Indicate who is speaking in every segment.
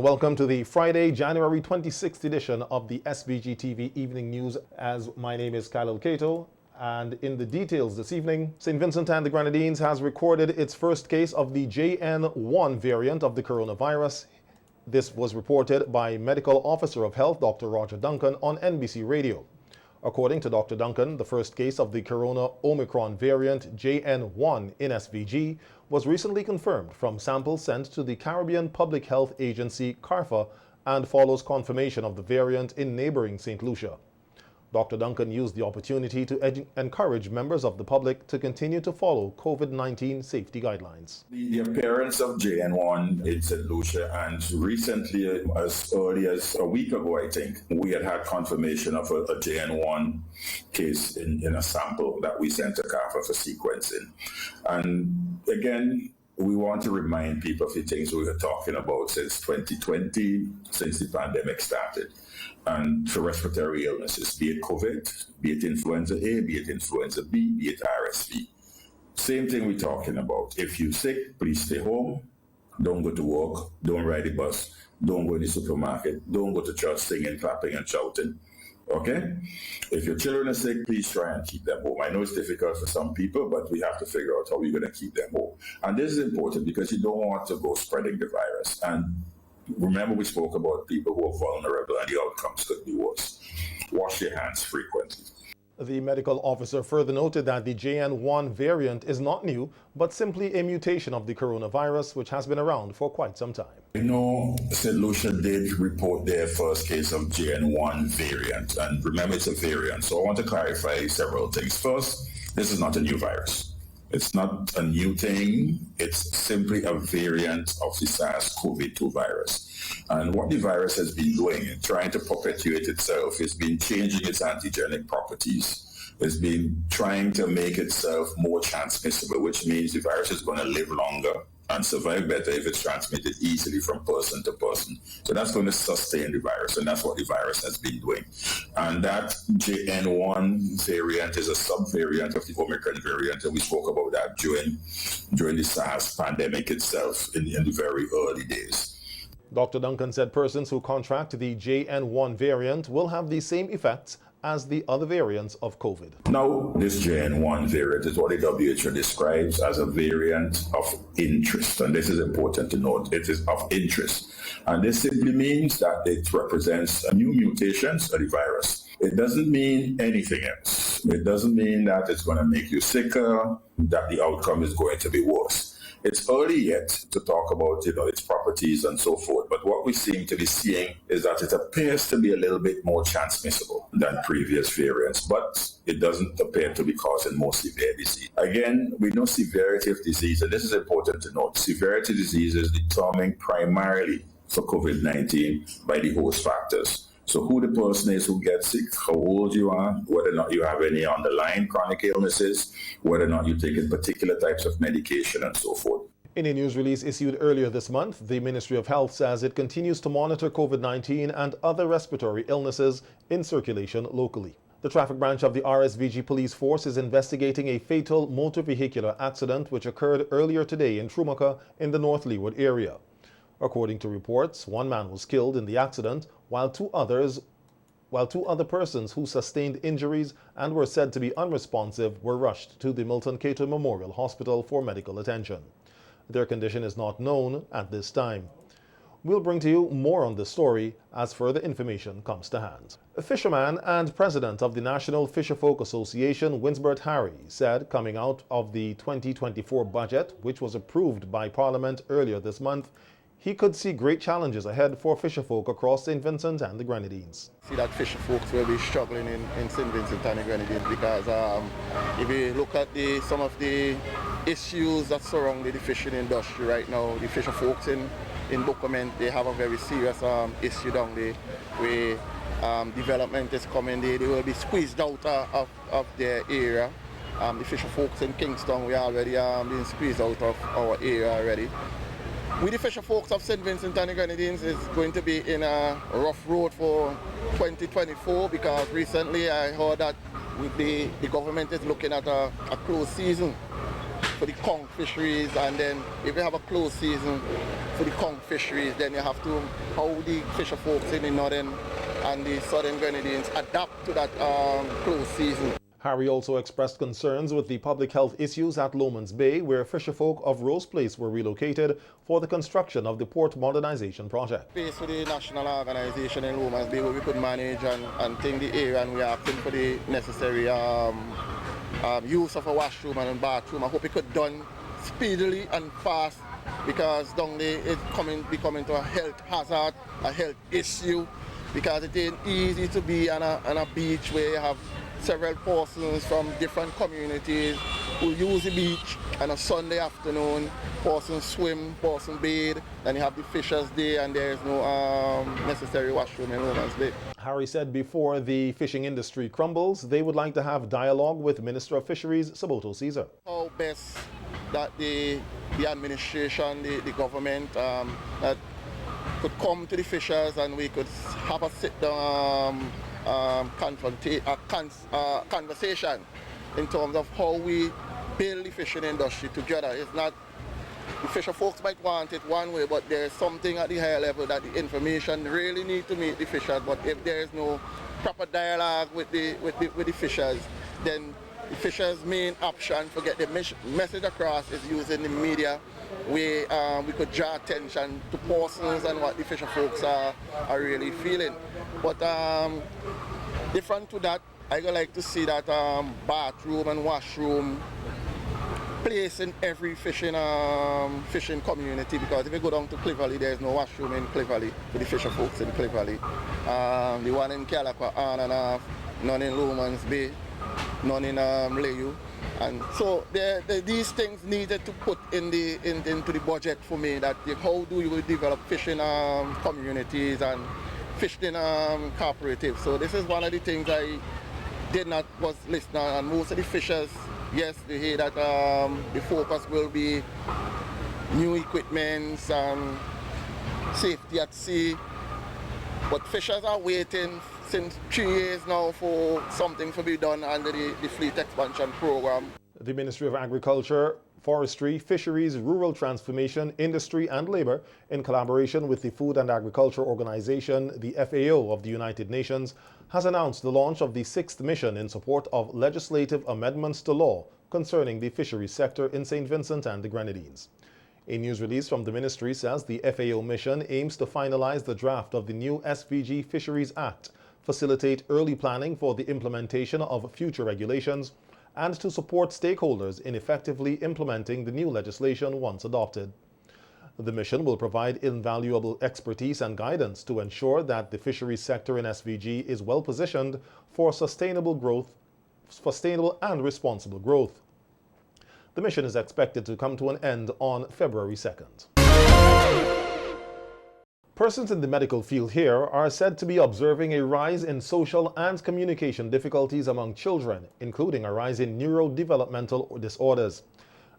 Speaker 1: Welcome to the Friday, January 26th edition of the SVG-TV Evening News. My name is Khalil Kato, and in the details this evening, St. Vincent and the Grenadines has recorded its first case of the JN1 variant of the coronavirus. This was reported by Medical Officer of Health, Dr. Roger Duncan, on NBC Radio. According to Dr. Duncan, the first case of the Corona Omicron variant JN1 in SVG was recently confirmed from samples sent to the Caribbean Public Health Agency, CARPHA, and follows confirmation of the variant in neighboring St. Lucia. Dr. Duncan used the opportunity to encourage members of the public to continue to follow COVID-19 safety guidelines.
Speaker 2: The appearance of JN1 in St. Lucia, and recently, as early as a week ago, I think, we had confirmation of a JN1 case in a sample that we sent to CARPHA for sequencing. And again, we want to remind people of the things we were talking about since 2020, since the pandemic started. And for respiratory illnesses, be it COVID, be it influenza A, be it influenza B, be it RSV. Same thing we're talking about. If you're sick, please stay home. Don't go to work. Don't ride the bus. Don't go in the supermarket. Don't go to church singing, clapping, and shouting. Okay? If your children are sick, please try and keep them home. I know it's difficult for some people, but we have to figure out how we're going to keep them home. And this is important because you don't want to go spreading the virus. And remember, we spoke about people who are vulnerable and the outcomes could be worse. Wash your hands frequently.
Speaker 1: The medical officer further noted that the JN1 variant is not new, but simply a mutation of the coronavirus, which has been around for quite some time.
Speaker 2: You know, St. Lucia did report their first case of JN1 variant. And remember, it's a variant. So I want to clarify several things. First, this is not a new virus. It's not a new thing. It's simply a variant of the SARS-CoV-2 virus. And what the virus has been doing in trying to perpetuate itself is been changing its antigenic properties. It's been trying to make itself more transmissible, which means the virus is going to live longer and survive better if it's transmitted easily from person to person. So that's going to sustain the virus, and that's what the virus has been doing. And that JN1 variant is a subvariant of the Omicron variant, and we spoke about that during the SARS pandemic itself in the very early days.
Speaker 1: Dr. Duncan said persons who contract the JN1 variant will have the same effects as the other variants of COVID.
Speaker 2: Now, this JN1 variant is what the WHO describes as a variant of interest. And this is important to note. It is of interest. And this simply means that it represents new mutations of the virus. It doesn't mean anything else. It doesn't mean that it's going to make you sicker, that the outcome is going to be worse. It's early yet to talk about, its properties and so forth, but what we seem to be seeing is that it appears to be a little bit more transmissible than previous variants, but it doesn't appear to be causing more severe disease. Again, we know severity of disease, and this is important to note. Severity of disease is determined primarily for COVID-19 by the host factors. So who the person is who gets sick, how old you are, whether or not you have any underlying chronic illnesses, whether or not you're taking particular types of medication and so forth.
Speaker 1: In a news release issued earlier this month, the Ministry of Health says it continues to monitor COVID-19 and other respiratory illnesses in circulation locally. The traffic branch of the RSVG police force is investigating a fatal motor vehicular accident which occurred earlier today in Trumaka in the North Leeward area. According to reports, one man was killed in the accident, while two other persons who sustained injuries and were said to be unresponsive were rushed to the Milton Cato Memorial Hospital for medical attention. Their condition is not known at this time. We'll bring to you more on this story as further information comes to hand. A fisherman and president of the National Fisherfolk Association, Winsbert Harry, said coming out of the 2024 budget, which was approved by Parliament earlier this month, he could see great challenges ahead for fisherfolk across St. Vincent and the Grenadines.
Speaker 3: See that fisherfolks will be struggling in St. Vincent and the Grenadines because if you look at some of the issues that surround the fishing industry right now, the fisherfolks in Bookament, they have a very serious issue down there where development is coming. They will be squeezed out of their area. The fisherfolks in Kingston, we already been squeezed out of our area already. We the fisherfolks of St. Vincent and the Grenadines is going to be in a rough road for 2024 because recently I heard that the government is looking at a closed season for the conch fisheries, and then if you have a closed season for the conch fisheries, then you have to how the fisher folks in the northern and the southern Grenadines adapt to that closed season.
Speaker 1: Harry also expressed concerns with the public health issues at Lomans Bay, where fisherfolk of Rose Place were relocated for the construction of the port modernization project.
Speaker 3: Space for the national organization in Lomans Bay where we could manage and take the area, and we are asking for the necessary use of a washroom and a bathroom. I hope it could be done speedily and fast, because down there it's becoming to a health hazard, a health issue, because it ain't easy to be on a beach where you have several persons from different communities who use the beach on a Sunday afternoon. Persons swim, persons bathe, then you have the Fishers' Day, and there is no necessary washroom in Lomans Bay.
Speaker 1: Harry said before the fishing industry crumbles, they would like to have dialogue with Minister of Fisheries, Saboto Caesar.
Speaker 3: How best that the administration, the government, that could come to the fishers and we could have a sit-down conversation in terms of how we build the fishing industry together. It's not, the fisher folks might want it one way, but there's something at the higher level that the information really need to meet the fishers. But if there is no proper dialogue with the fishers, then the fishers' main option to get the message across is using the media. We could draw attention to persons and what the fisher folks are really feeling. But different to that, I would like to see that bathroom and washroom place in every fishing community, because if you go down to Cleverly, there's no washroom in Cleverly for the fisher folks in Cleverly. The one in Calaca on and off, none in Lomans Bay, none in Layu. And so these things needed to put into the budget for me, that how do you develop fishing communities and fishing cooperatives. So this is one of the things I was listening, and most of the fishers, yes, they hear that the focus will be new equipment, safety at sea, but fishers are waiting since 3 years now for something to be done under the fleet expansion program.
Speaker 1: The Ministry of Agriculture, Forestry, Fisheries, Rural Transformation, Industry and Labor, in collaboration with the Food and Agriculture Organization, the FAO of the United Nations, has announced the launch of the 6th mission in support of legislative amendments to law concerning the fisheries sector in St. Vincent and the Grenadines. A news release from the ministry says the FAO mission aims to finalize the draft of the new SVG Fisheries Act, facilitate early planning for the implementation of future regulations, and to support stakeholders in effectively implementing the new legislation once adopted. The mission will provide invaluable expertise and guidance to ensure that the fisheries sector in SVG is well positioned for sustainable and responsible growth. The mission is expected to come to an end on February 2nd. Persons in the medical field here are said to be observing a rise in social and communication difficulties among children, including a rise in neurodevelopmental disorders.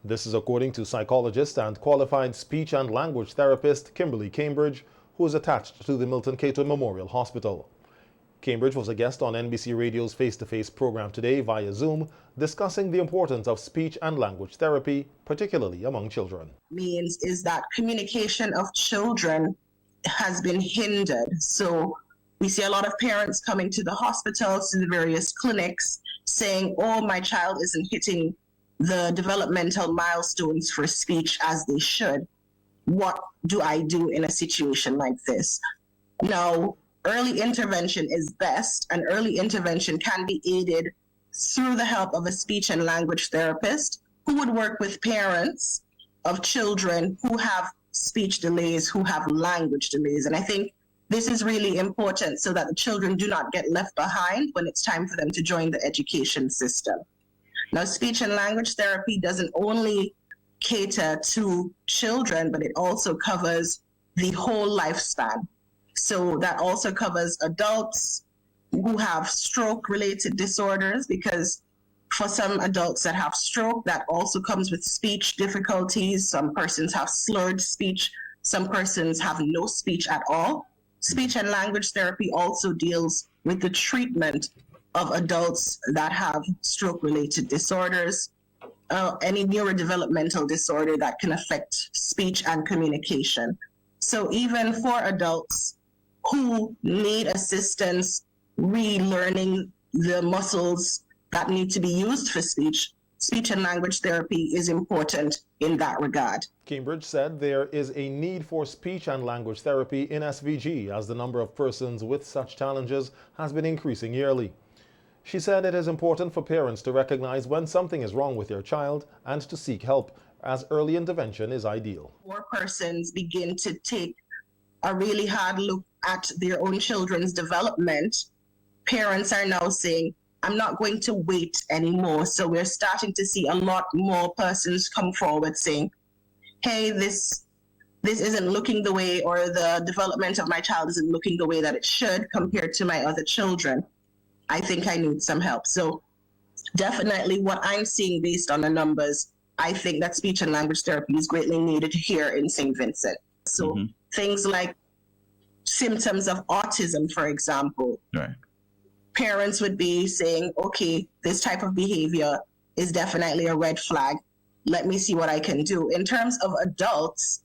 Speaker 1: This is according to psychologist and qualified speech and language therapist Kimberly Cambridge, who is attached to the Milton Cato Memorial Hospital. Cambridge was a guest on NBC Radio's face-to-face program today via Zoom, discussing the importance of speech and language therapy, particularly among children.
Speaker 4: Means is that communication of children has been hindered. So we see a lot of parents coming to the hospitals, to the various clinics, saying, oh, my child isn't hitting the developmental milestones for speech as they should. What do I do in a situation like this? Now, early intervention is best, and early intervention can be aided through the help of a speech and language therapist who would work with parents of children who have speech delays, who have language delays. And I think this is really important so that the children do not get left behind when it's time for them to join the education system. Now, speech and language therapy doesn't only cater to children, but it also covers the whole lifespan. So that also covers adults who have stroke-related disorders, because for some adults that have stroke, that also comes with speech difficulties. Some persons have slurred speech. Some persons have no speech at all. Speech and language therapy also deals with the treatment of adults that have stroke-related disorders. any neurodevelopmental disorder that can affect speech and communication. So even for adults who need assistance relearning the muscles that need to be used for speech and language therapy is important in that regard.
Speaker 1: Cambridge said there is a need for speech and language therapy in SVG as the number of persons with such challenges has been increasing yearly. She said it is important for parents to recognize when something is wrong with their child and to seek help, as early intervention is ideal.
Speaker 4: More persons begin to take a really hard look at their own children's development. Parents are now saying, I'm not going to wait anymore. So we're starting to see a lot more persons come forward saying, hey, this isn't looking the way, or the development of my child isn't looking the way that it should compared to my other children. I think I need some help. So definitely what I'm seeing based on the numbers, I think that speech and language therapy is greatly needed here in St. Vincent. So things like symptoms of autism, for example,
Speaker 5: right.
Speaker 4: Parents would be saying, okay, this type of behavior is definitely a red flag. Let me see what I can do. In terms of adults,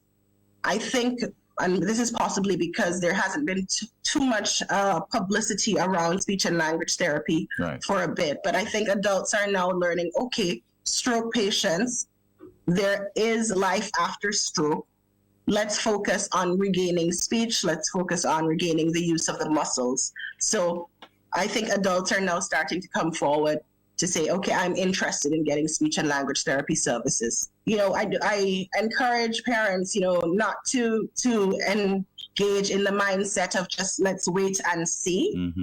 Speaker 4: I think, and this is possibly because there hasn't been too much publicity around speech and language therapy for a bit, but I think adults are now learning, okay, stroke patients, there is life after stroke. Let's focus on regaining speech. Let's focus on regaining the use of the muscles. So I think adults are now starting to come forward to say, okay, I'm interested in getting speech and language therapy services. You know, I encourage parents, you know, not to engage in the mindset of just let's wait and see,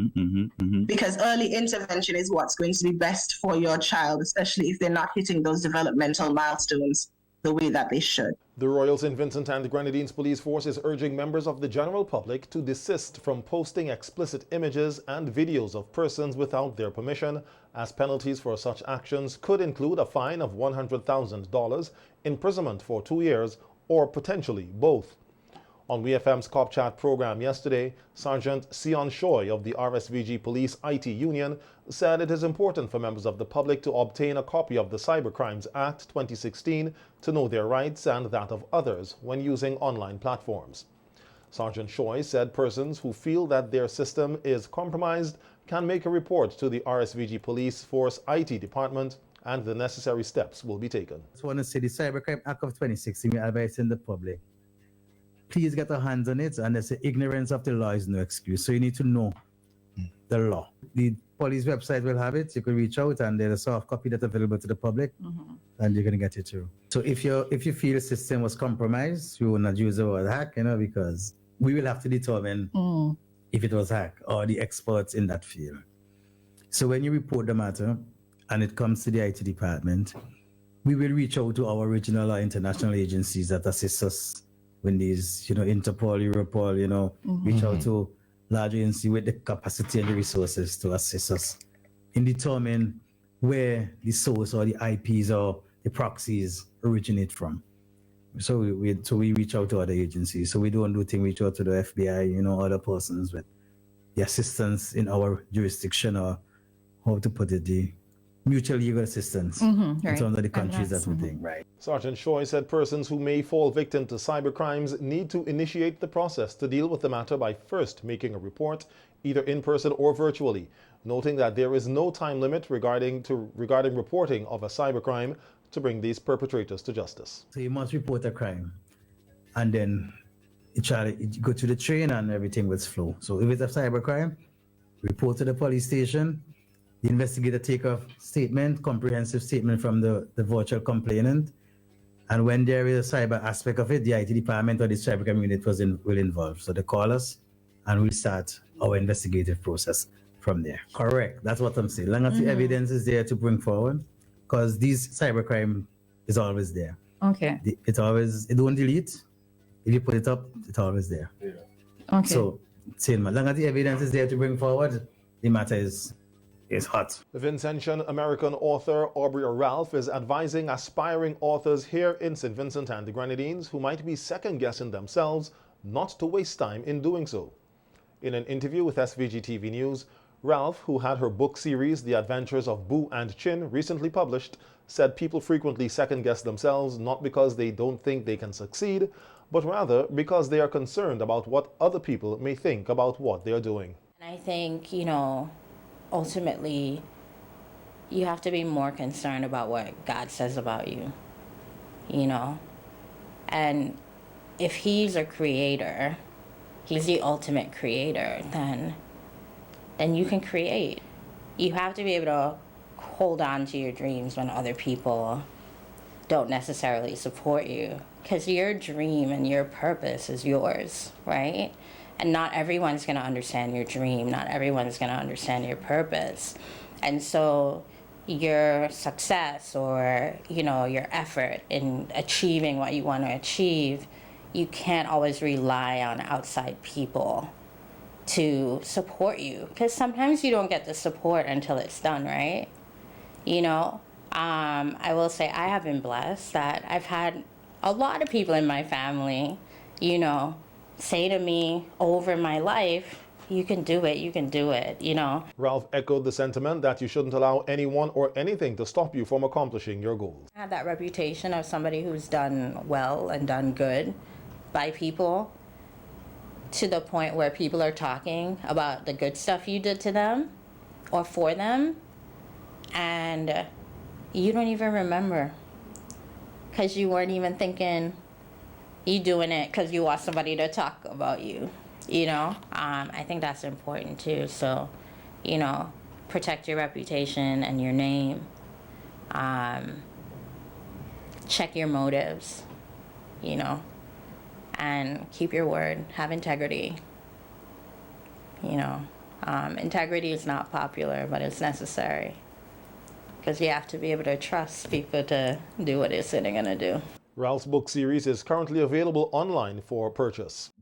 Speaker 4: because early intervention is what's going to be best for your child, especially if they're not hitting those developmental milestones the way that they should.
Speaker 1: The Royal St. Vincent and the Grenadines Police Force is urging members of the general public to desist from posting explicit images and videos of persons without their permission, as penalties for such actions could include a fine of $100,000, imprisonment for 2 years, or potentially both. On WFM's Cop Chat program yesterday, Sergeant Sion Choi of the RSVG Police IT Union said it is important for members of the public to obtain a copy of the Cybercrimes Act 2016 to know their rights and that of others when using online platforms. Sergeant Choi said persons who feel that their system is compromised can make a report to the RSVG Police Force IT Department, and the necessary steps will be taken.
Speaker 6: I just want to say the Cybercrime Act of 2016, we advise in the public. Please get your hands on it, and they say ignorance of the law is no excuse. So you need to know the law. The police website will have it. You can reach out, and there's a soft copy that's available to the public, and you're gonna get it through. So if you feel the system was compromised, you will not use the word hack, you know, because we will have to determine if it was hack or the experts in that field. So when you report the matter and it comes to the IT department, we will reach out to our regional or international agencies that assist us when these, you know, Interpol, Europol, you know, reach out to large agencies with the capacity and the resources to assist us in determine where the source or the IPs or the proxies originate from. So we reach out to other agencies. So we don't do things, reach out to the FBI, you know, other persons with the assistance in our jurisdiction, or how to put it, the mutual legal assistance in terms of the countries that we think, right?
Speaker 1: Sergeant Choi said persons who may fall victim to cybercrimes need to initiate the process to deal with the matter by first making a report, either in person or virtually, noting that there is no time limit regarding reporting of a cybercrime to bring these perpetrators to justice.
Speaker 6: So you must report a crime, and then it go to the train and everything will flow. So if it's a cybercrime, report to the police station. The investigator take a statement, comprehensive statement from the virtual complainant. And when there is a cyber aspect of it, the IT department or the cybercrime unit will involve. So they call us and we'll start our investigative process from there. Correct, that's what I'm saying. Long as the evidence is there to bring forward, because these cybercrime is always there.
Speaker 7: Okay.
Speaker 6: It don't delete. If you put it up, it's always there.
Speaker 7: Yeah. Okay.
Speaker 6: So, same. Long as the evidence is there to bring forward, the matter is hot.
Speaker 1: The Vincentian American author Aubrey Ralph is advising aspiring authors here in St. Vincent and the Grenadines who might be second-guessing themselves not to waste time in doing so. In an interview with SVG-TV News, Ralph, who had her book series, The Adventures of Boo and Chin, recently published, said people frequently second-guess themselves not because they don't think they can succeed, but rather because they are concerned about what other people may think about what they are doing.
Speaker 5: I think, ultimately, you have to be more concerned about what God says about you, And if he's a creator, he's the ultimate creator, then you can create. You have to be able to hold on to your dreams when other people don't necessarily support you, because your dream and your purpose is yours, right? And not everyone's going to understand your dream. Not everyone's going to understand your purpose. And so your success or, your effort in achieving what you want to achieve, you can't always rely on outside people to support you, because sometimes you don't get the support until it's done, right? I will say I have been blessed that I've had a lot of people in my family, say to me over my life, you can do it,
Speaker 1: Ralph echoed the sentiment that you shouldn't allow anyone or anything to stop you from accomplishing your goals.
Speaker 5: I have that reputation of somebody who's done well and done good by people, to the point where people are talking about the good stuff you did to them or for them, and you don't even remember, because you weren't even thinking you doing it because you want somebody to talk about you, I think that's important too. So, protect your reputation and your name. Check your motives, and keep your word. Have integrity. Integrity is not popular, but it's necessary, because you have to be able to trust people to do what they say they're going to do.
Speaker 1: Ralph's book series is currently available online for purchase.